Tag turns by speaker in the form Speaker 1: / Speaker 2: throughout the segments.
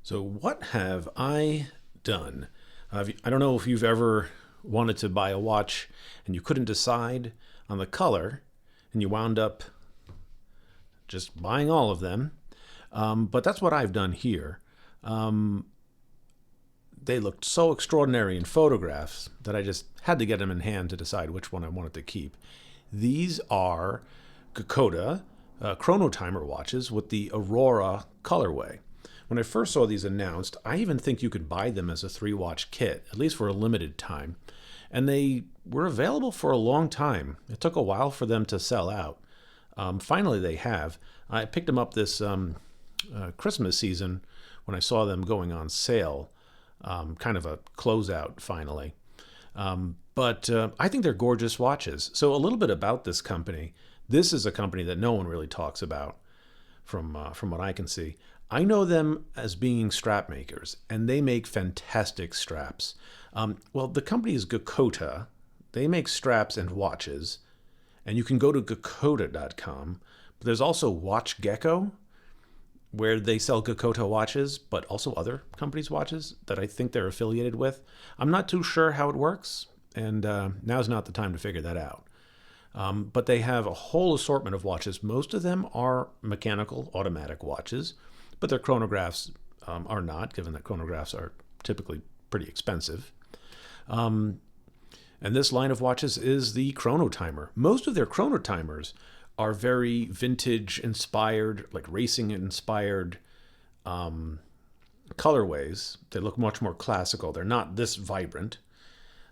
Speaker 1: So, what have I done? I don't know if you've ever wanted to buy a watch and you couldn't decide on the color and you wound up just buying all of them. But that's what I've done here. Um, they looked so extraordinary in photographs that I just had to get them in hand to decide which one I wanted to keep. These are Geckota Chronotimer watches with the Aurora colorway. When I first saw these announced, I even think you could buy them as a 3 watch kit, at least for a limited time. And they were available for a long time. It took a while for them to sell out. Finally, they have. I picked them up this Christmas season when I saw them going on sale, kind of a closeout finally. But I think they're gorgeous watches. So, a little bit about this company. This is a company that no one really talks about from what I can see. I know them as being strap makers, and they make fantastic straps. Well, the company is Geckota. They make straps and watches, and you can go to geckota.com. But there's also Watch Gecko, where they sell Geckota watches, but also other companies' watches that I think they're affiliated with. I'm not too sure how it works, and now's not the time to figure that out. But they have a whole assortment of watches. Most of them are mechanical, automatic watches, but their chronographs are not, given that chronographs are typically pretty expensive. And this line of watches is the Chronotimer. Most of their Chronotimers are very vintage inspired, like racing inspired colorways. They look much more classical. They're not this vibrant.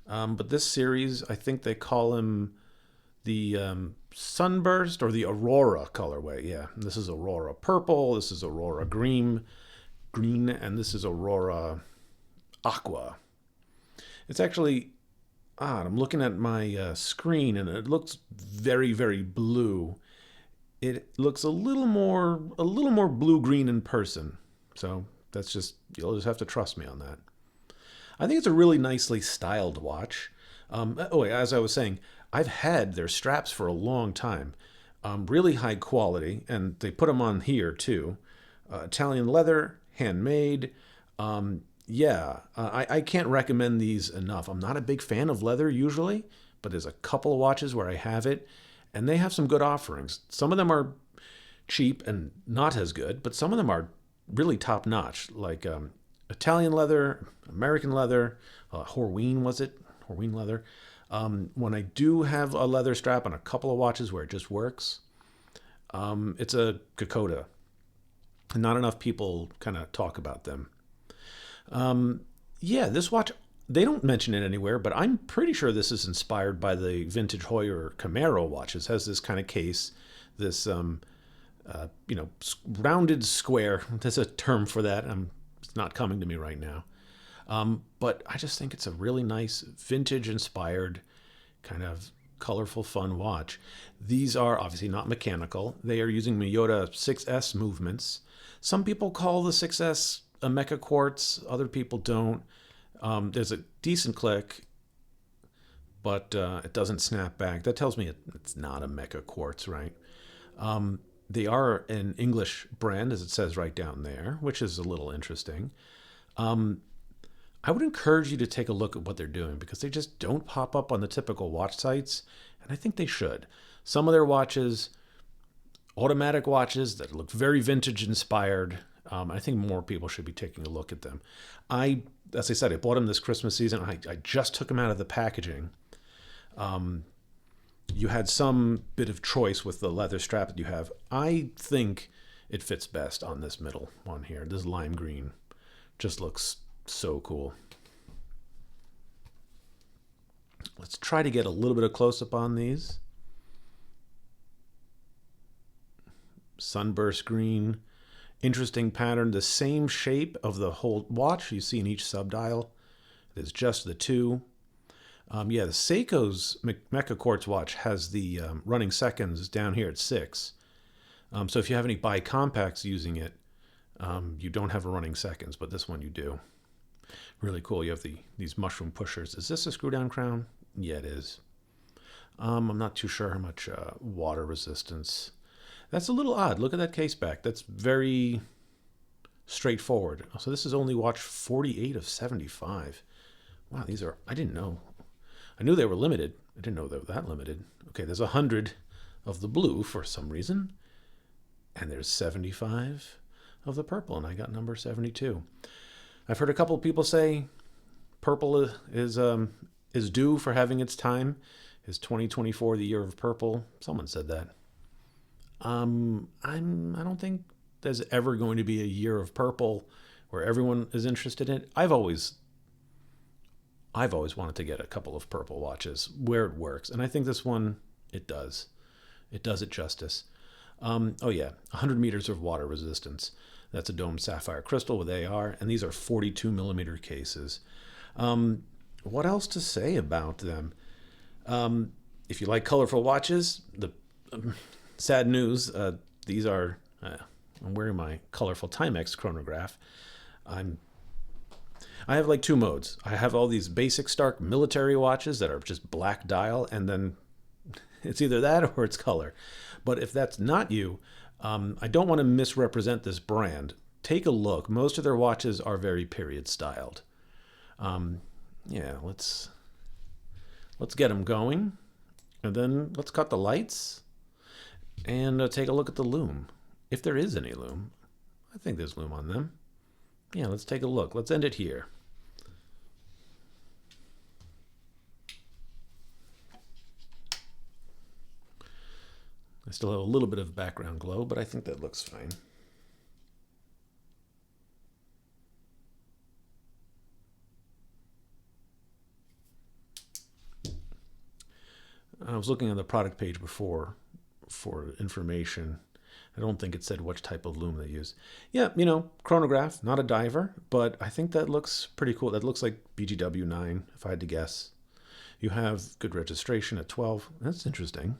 Speaker 1: But this series, I think they call them the Sunburst or the Aurora colorway. Yeah, this is Aurora purple, this is Aurora green, and this is Aurora aqua. It's actually odd. I'm looking at my screen and it looks very, very blue. It looks a little more blue green in person. So that's just, you'll just have to trust me on that. I think it's a really nicely styled watch. As I was saying, I've had their straps for a long time. Really high quality, and they put them on here too. Italian leather, handmade. I can't recommend these enough. I'm not a big fan of leather usually, but there's a couple of watches where I have it, and they have some good offerings. Some of them are cheap and not as good, but some of them are really top notch, like Italian leather, American leather, Horween was it? Horween leather. When I do have a leather strap on a couple of watches where it just works, it's a Geckota. Not enough people kind of talk about them. This watch, they don't mention it anywhere, but I'm pretty sure this is inspired by the vintage Hoyer Camaro watches. It has this kind of case, this, rounded square. There's a term for that. It's not coming to me right now. But I just think it's a really nice vintage inspired kind of colorful, fun watch. These are obviously not mechanical. They are using Miyota 6S movements. Some people call the 6S a mecha quartz. Other people don't. There's a decent click, but it doesn't snap back. That tells me it's not a mecha quartz, right? They are an English brand, as it says right down there, which is a little interesting. I would encourage you to take a look at what they're doing because they just don't pop up on the typical watch sites, and I think they should. Some of their watches, automatic watches that look very vintage inspired, I think more people should be taking a look at them. As I said, I bought them this Christmas season. I just took them out of the packaging. You had some bit of choice with the leather strap that you have. I think it fits best on this middle one here. This lime green just looks so cool. Let's try to get a little bit of close-up on these. Sunburst green. Interesting pattern. The same shape of the whole watch you see in each subdial. There's just the two. The Seiko's Mecha Quartz watch has the running seconds down here at 6. So if you have any bicompacts using it, you don't have a running seconds, but this one you do. Really cool. You have these mushroom pushers. Is this a screw down crown? Yeah, it is. I'm not too sure how much water resistance. That's a little odd. Look at that case back. That's very straightforward. So this is only watch 48 of 75. Wow, these are, I didn't know. I knew they were limited. I didn't know they were that limited. Okay, there's 100 of the blue for some reason. And there's 75 of the purple, and I got number 72. I've heard a couple of people say purple is due for having its time. Is 2024 the year of purple? Someone said that. I don't think there's ever going to be a year of purple where everyone is interested in it. I've always wanted to get a couple of purple watches where it works, and I think this one it does. It does it justice. Oh yeah, 100 meters of water resistance. That's a domed sapphire crystal with AR, and these are 42 millimeter cases. What else to say about them? If you like colorful watches, the sad news, these are, I'm wearing my colorful Timex chronograph. I have like two modes. I have all these basic Stark military watches that are just black dial, and then it's either that or it's color. But if that's not you, I don't want to misrepresent this brand. Take a look. Most of their watches are very period styled. Yeah, let's get them going, and then let's cut the lights and take a look at the lume. If there is any lume, I think there's lume on them. Yeah, let's take a look. Let's end it here. I still have a little bit of background glow, but I think that looks fine. I was looking on the product page before for information. I don't think it said which type of lume they use. Yeah, chronograph, not a diver, but I think that looks pretty cool. That looks like BGW 9, if I had to guess. You have good registration at 12. That's interesting.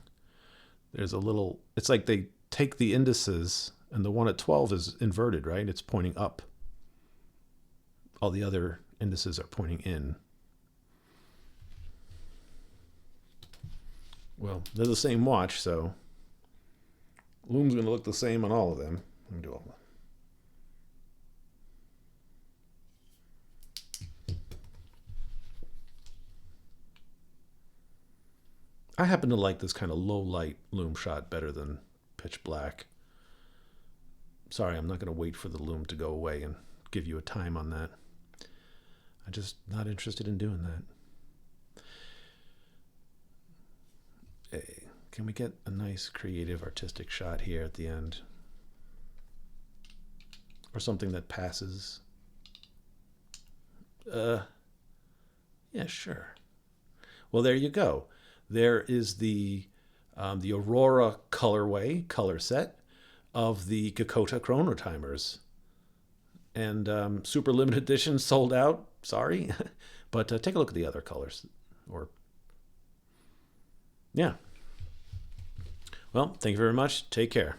Speaker 1: There's a little, it's like they take the indices, and the one at 12 is inverted, right? It's pointing up. All the other indices are pointing in. Well, they're the same watch, so lume's going to look the same on all of them. Let me do all that. I happen to like this kind of low light lume shot better than pitch black. Sorry, I'm not going to wait for the lume to go away and give you a time on that. I'm just not interested in doing that. Hey, can we get a nice creative artistic shot here at the end? Or something that passes? Yeah, sure. Well, there you go. There is the Aurora colorway, color set of the Geckota Chronotimers. And super limited edition, sold out. Sorry. But take a look at the other colors. Yeah. Well, thank you very much. Take care.